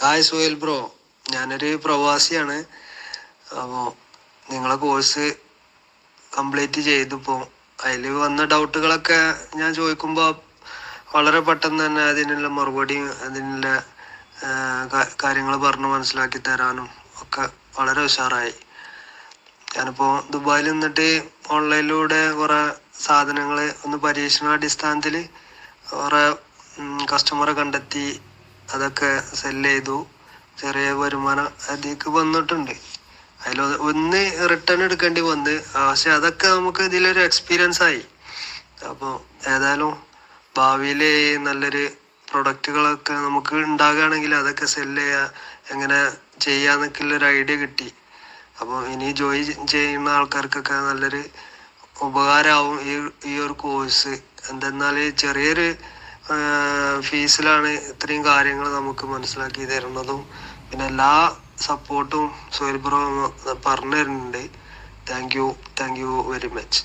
Hi Suhail bro, ഞാനൊരു പ്രവാസിയാണ്. അപ്പോൾ നിങ്ങളെ കോഴ്സ് കംപ്ലീറ്റ് ചെയ്തിപ്പോൾ അതിൽ വന്ന ഡൗട്ടുകളൊക്കെ ഞാൻ ചോദിക്കുമ്പോൾ വളരെ പെട്ടെന്ന് തന്നെ അതിനുള്ള മറുപടിയും അതിനുള്ള കാര്യങ്ങൾ പറഞ്ഞ് മനസ്സിലാക്കി തരാനും ഒക്കെ വളരെ ഉഷാറായി. ഞാനിപ്പോൾ ദുബായിൽ നിന്നിട്ട് ഓൺലൈനിലൂടെ കുറേ സാധനങ്ങൾ ഒന്ന് പരീക്ഷണാടിസ്ഥാനത്തിൽ കുറേ കസ്റ്റമറെ കണ്ടെത്തി അതൊക്കെ സെല് ചെയ്തു. ചെറിയ വരുമാനം അതിലേക്ക് വന്നിട്ടുണ്ട്. അതിൽ ഒന്ന് റിട്ടേൺ എടുക്കേണ്ടി വന്ന്, പക്ഷെ അതൊക്കെ നമുക്ക് ഇതിലൊരു എക്സ്പീരിയൻസ് ആയി. അപ്പോൾ ഏതായാലും ഭാവിയിൽ നല്ലൊരു പ്രൊഡക്റ്റുകളൊക്കെ നമുക്ക് ഉണ്ടാകുകയാണെങ്കിൽ അതൊക്കെ സെല് എങ്ങനെ ചെയ്യാന്നൊക്കെയുള്ളൊരു ഐഡിയ കിട്ടി. അപ്പോൾ ഇനി ജോയിൻ ചെയ്യുന്ന ആൾക്കാർക്കൊക്കെ നല്ലൊരു ഉപകാരമാവും ഈ ഒരു കോഴ്സ്. എന്തെന്നാൽ ചെറിയൊരു ഫീസിലാണ് ഇത്രയും കാര്യങ്ങൾ നമുക്ക് മനസ്സിലാക്കി തരുന്നതും പിന്നെ എല്ലാ സപ്പോർട്ടും സുഹേൽ ബ്രോ പറഞ്ഞു തരുന്നുണ്ട്. Thank you very much.